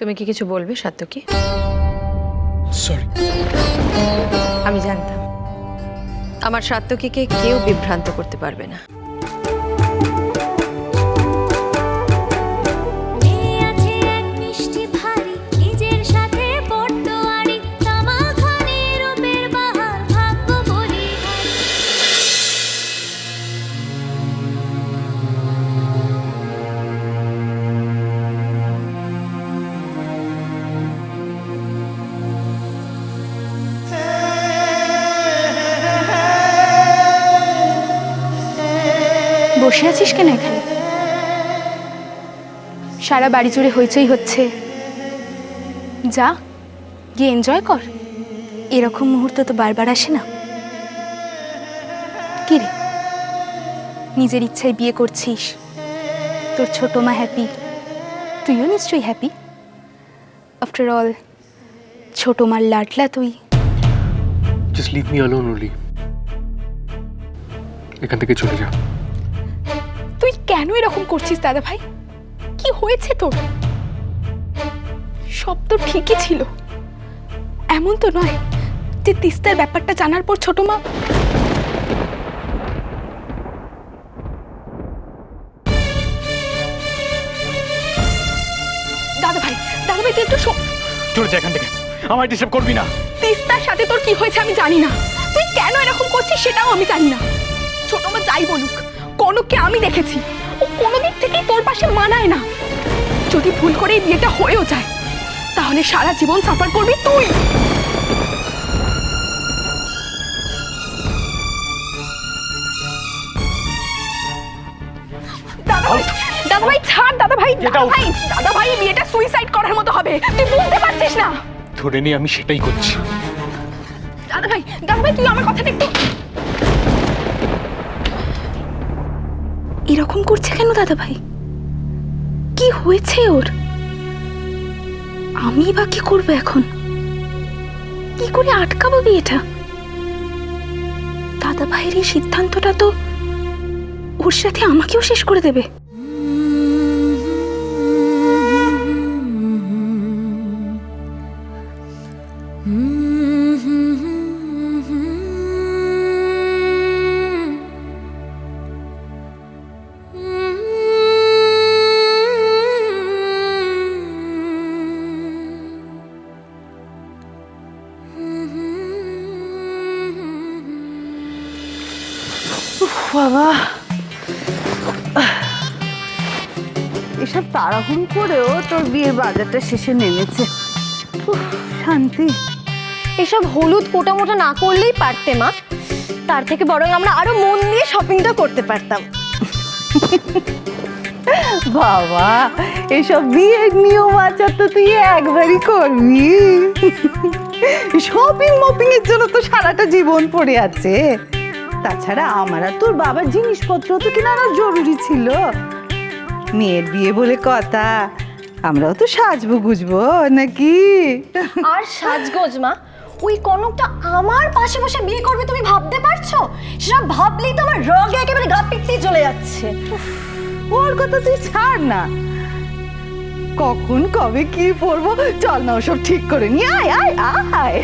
তুমি কি কিছু বলবে সাত্যকী? সরি। আমি জানতাম আমার সাত্যকীকে কেউ বিভ্রান্ত করতে পারবে না। বসে আছিস কেন এখানে? সারা বাড়ি জুড়ে হইচই হচ্ছে, যা গিয়ে এনজয় কর। এরকম মুহূর্ত তো বারবার আসে না। কি রে, নিজের ইচ্ছায় বিয়ে করছিস, তোর ছোট মা হ্যাপি, তুইও নিশ্চয়ই হ্যাপি। আফটার অল ছোট মার লাডলা তুই। জাস্ট লিভ মি অ্যালোন ওলি। এখান থেকে চলে যা। তুই কেন এরকম করছিস দাদা ভাই? কি হয়েছে তোর? সব তো ঠিকই ছিল। এমন তো নয় যে তিস্তার ব্যাপারটা জানার পর ছোট মা দাদা ভাই তুই একটু চলে যা এখান থেকে, আমায় ডিস্টার্ব করবি না। তিস্তার সাথে তোর কি হয়েছে আমি জানি না, তুই কেন এরকম করছিস সেটাও আমি জানি না। ছোট মা যাই বলুক, কনককে আমি দেখেছি, ও কোনো দিক থেকেই তোর পাশে মানায় না। যদি ভুল করে এই বিয়েটা হয়েও যায় তাহলে সারা জীবন সাফার করবি তুই। দাদা ভাই ছাড়, দাদা ভাই বিয়েটা সুইসাইড করার মতো হবে, তুই বুঝতে পারছিস না? ধরে নি আমি সেটাই করছি। দাদা ভাই তুই আমার কথাটা একটু। এরকম করছে কেন দাদা ভাই? কি হয়েছে ওর? আমি বা কি করবো এখন? কি করে আটকাবো বিয়েটা? দাদা ভাইয়ের এই সিদ্ধান্তটা তো ওর সাথে আমাকেও শেষ করে দেবে। বাবা, এসব তাড়াহুড়ো করেও তোর বিয়ের বাজারটা শেষে নেমেছে। শান্তি। এসব হলুদ কোটামোটা না করলেই পারতে মা, তার থেকে বরং আমরা আরো মন দিয়ে শপিংটা করতে পারতাম। বাবা, এসব বিয়ের নিয়ম আচার তো তুই একবারই করবি। শপিং মপিং এর জন্য তো সারাটা জীবন পড়ে আছে। তাছাড়া আমার আর তোর বাবার জিনিসপত্র তো কেনার জরুরি ছিল। মেয়ের বিয়ে বলে কথা, আমরাও তো সাজবো গুজবো নাকি? আর সাজগোজ মা, ওই কনকটা আমার পাশে বসে বিয়ে করবে তুমি ভাবতে পারছো? সেটা ভাবলেই তো আমার রগে একেবারে গা পিত্তি চলে যাচ্ছে। ওর কথা তুই ছাড় না, কখন কবে কি পড়বো চল না ওসব ঠিক করে নিয়ে আয় আয় আয়।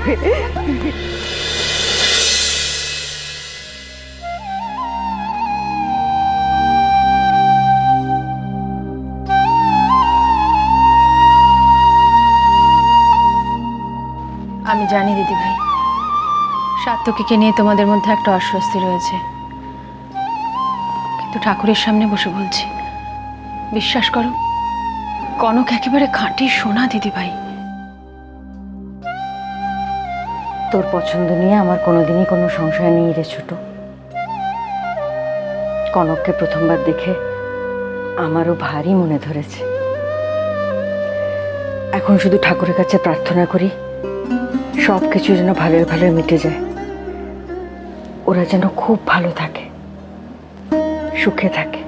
আমি জানি দিদি ভাই, সাত্যকীকে নিয়ে তোমাদের মধ্যে একটা অস্বস্তি রয়েছে, কিন্তু ঠাকুরের সামনে বসে বলছি, বিশ্বাস করো কনক একেবারে খাঁটি সোনা দিদি ভাই। তোর পছন্দ নিয়ে আমার কোনোদিনই কোনো সংশয় নেই রে ছোট। কনককে প্রথমবার দেখে আমারও ভারী মনে ধরেছে। এখন শুধু ঠাকুরের কাছে প্রার্থনা করি সব কিছু যেন ভালোই ভালোই মিটে যায়, ওরা যেন খুব ভালো থাকে, সুখে থাকে।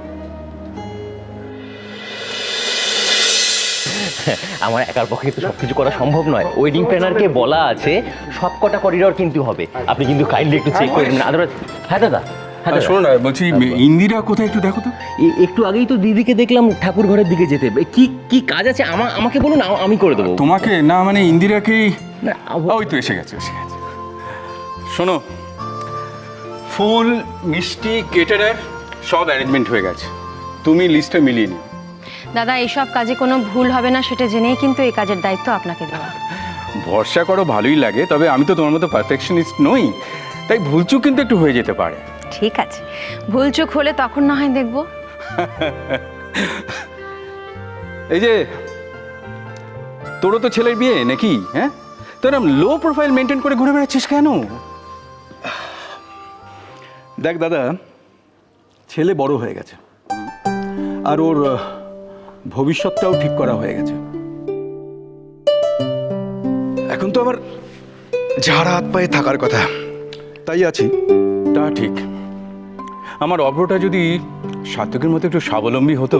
আমার একার পক্ষে কিন্তু সবকিছু করা সম্ভব নয়। ওয়েডিং প্ল্যানারকে বলা আছে সবকটা করিডোর কিন্তু হবে, আপনি কিন্তু কাইন্ডলি একটু চেক করে নেবেন। আদারওয়াইজ। হ্যাঁ দাদা, শোনো না, বলছি ইন্দিরা কোথায় একটু দেখো তো। একটু আগেই তো দিদিকে দেখলাম ঠাকুর ঘরের দিকে যেতে। কি কি কাজ আছে আমাকে বলুন, আমি করে দেবো। তোমাকে না, মানে ইন্দিরাকেই। না, ওই তো এসে গেছে এসে গেছে। শোনো, ফুল মিষ্টি কেটারার সব অ্যারেঞ্জমেন্ট হয়ে গেছে, তুমি লিস্টটা মিলিয়ে নিও। দাদা এইসব কাজে কোনো ভুল হবে না সেটা জেনেই কিন্তু এই কাজের দায়িত্ব আপনাকে দেওয়া। ভরসা করো, ভালোই লাগে, তবে আমি তো তোমার মতো পারফেকশনিস্ট নই, তাই ভুলচুক কিন্তু একটু হয়ে যেতে পারে। ঠিক আছে, ভুলচুক হলে তখন না হয় দেখবো। এই যে তোরও তো ছেলের বিয়ে নাকি? হ্যাঁ, তোর লো প্রোফাইল মেনটেন করে ঘুরে বেড়াচ্ছিস কেন? দেখ দাদা, ছেলে বড় হয়ে গেছে আর ওর ভবিষ্যৎটাও ঠিক করা হয়ে গেছে। এখন তো আমার ঝাড়া হাত পায়ে থাকার কথা, তাই আছি। তা ঠিক, আমার অভ্রটা যদি সার্থকের মতো একটু স্বাবলম্বী হতো।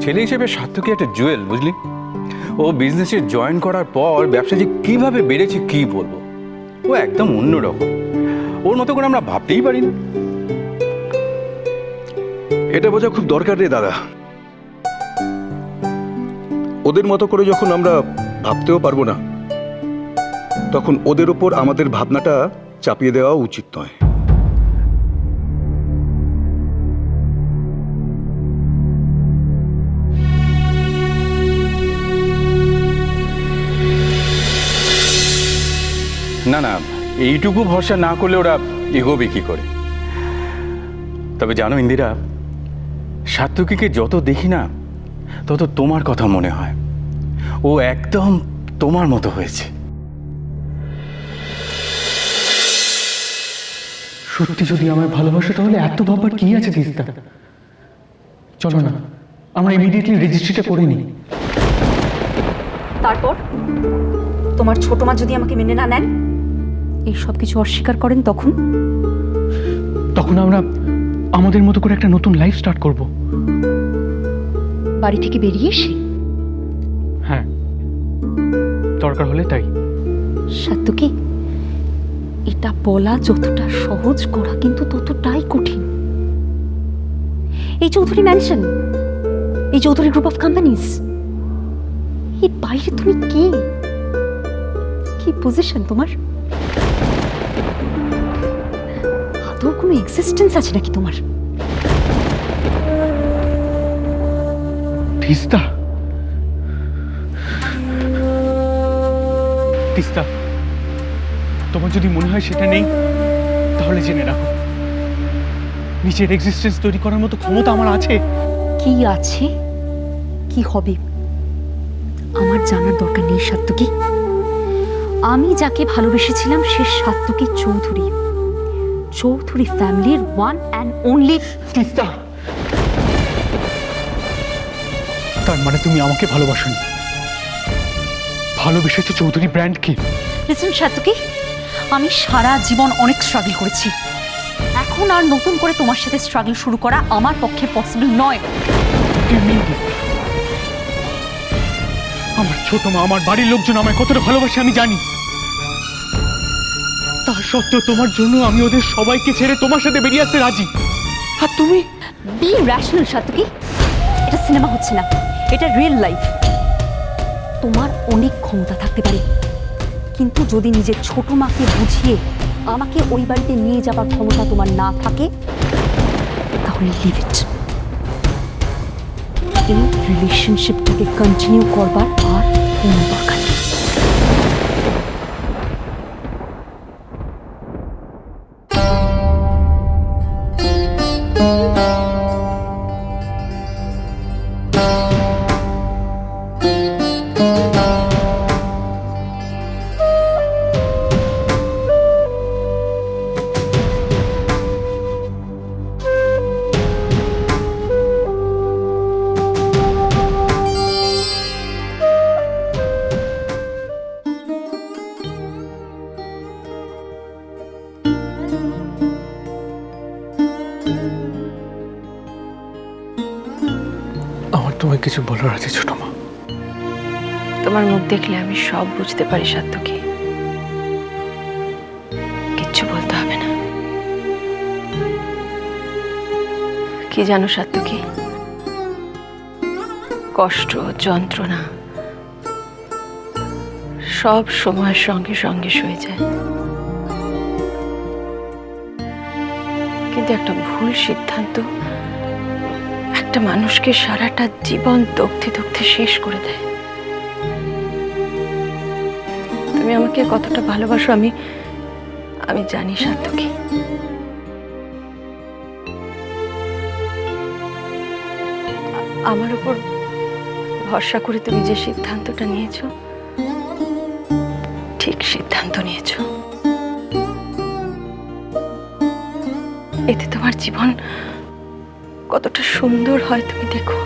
ছেলে হিসেবে সার্থকী একটা জুয়েল, বুঝলি? ও বিজনেসে জয়েন করার পর ব্যবসা যে কীভাবে বেড়েছে কী বলবো, ও একদম অন্যরকম, ওর মতো করে আমরা ভাবতেই পারি না। এটা বোঝা খুব দরকার রে দাদা। ওদের মতো করে যখন আমরা ভাবতেও পারবো না, তখন ওদের ওপর আমাদের ভাবনাটা চাপিয়ে দেওয়া উচিত নয়। না না, এইটুকু ভরসা না করলে ওরা এগোবে কি করে? তবে জানো ইন্দিরা, সার্থকীকে যত দেখি না তত তোমার কথা মনে হয়। ও একদম তোমার মতো হয়েছে। সত্যি যদি আমায় ভালোবাসো তাহলে এত ভাববার কি আছে তিস্তা? চলো না, আমরা ইমিডিয়েটলি রেজিস্ট্রিটা করে নিই। তারপর তোমার ছোট মা যদি আমাকে মেনে না নেন, এই সব কিছু অস্বীকার করেন, তখন আমরা আমাদের মতো করে একটা নতুন লাইফ স্টার্ট করব। বাড়ি থেকে বেরিয়ে এসে? হ্যাঁ, দরকার হলে তাই। সাত্তকী, এটা বলা যতটা সহজ, করা কিন্তু ততটাই কঠিন। এই চৌধুরী ম্যানশন, এই চৌধুরী গ্রুপ অফ কোম্পানিজ, এর বাইরে তুমি কে? কি পজিশন তোমার? আদৌ কোনো এক্সিস্টেন্স আছে নাকি তোমার? তিস্তা, তিস্তা, তোমার যদি মনে হয় সেটা নেই, তাহলে জেনে রাখো নিজের এক্সিস্টেন্স তৈরি করার মতো ক্ষমতা আমার আছে। কি আছে, কি হবে আমার জানার দরকার নেই সাত্তকী। আমি যাকে ভালোবেসেছিলাম সে সাত্তকী চৌধুরী, চৌধুরী ফ্যামিলির ওয়ান অ্যান্ড অনলি। তিস্তা, তার মানে তুমি আমাকে ভালোবাসোনি, ভালোবেসেছো চৌধুরী ব্র্যান্ডকে। লিসেন সাত্তকী, আমি সারা জীবন অনেক স্ট্রাগল করেছি, এখন আর নতুন করে তোমার সাথে স্ট্রাগল শুরু করা আমার পক্ষে পসিবল নয়। আমার ছোট মা, আমার বাড়ির লোকজন আমায় কতটা ভালোবাসে আমি জানি। তার সত্ত্বেও তোমার জন্য আমি ওদের সবাইকে ছেড়ে তোমার সাথে বেরিয়ে আসতে রাজি। আর তুমি? বি র্যাশনাল সাত্তকী, এটা সিনেমা হচ্ছে না, এটা রিয়েল লাইফ। তোমার অনেক ক্ষমতা থাকতে পারে, কিন্তু যদি নিজের ছোট মাকে বুঝিয়ে আমাকে ওই বাড়িতে নিয়ে যাবার ক্ষমতা তোমার না থাকে, তাহলে লিভ ইট। এই রিলেশনশিপটাকে কন্টিনিউ করবার আর কোনো দরকার নেই। আমার তোমায় কিছু বলার আছে ছোট মা। তোমার মুখ দেখলে আমি সব বুঝতে পারি সাত্তকী, কিচ্ছু বলতে হবে না। কি জানো সাত্তকী, কষ্ট যন্ত্রণা সব সময়ের সঙ্গে সঙ্গে সয়ে যায়, কিন্তু একটা ভুল সিদ্ধান্ত একটা মানুষকে সারাটা জীবন দগ্ধে দগ্ধে শেষ করে দেয়। তুমি আমাকে কতটা ভালোবাসো আমি আমি জানি সাত্তকী। আমার উপর ভরসা করে তুমি যে সিদ্ধান্তটা নিয়েছো, ঠিক সিদ্ধান্ত নিয়েছো। এতে তোমার জীবন কতটা সুন্দর হয় তুমি দেখো।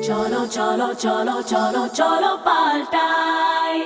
চলো চলো চলো চলো চলো পাল্টাই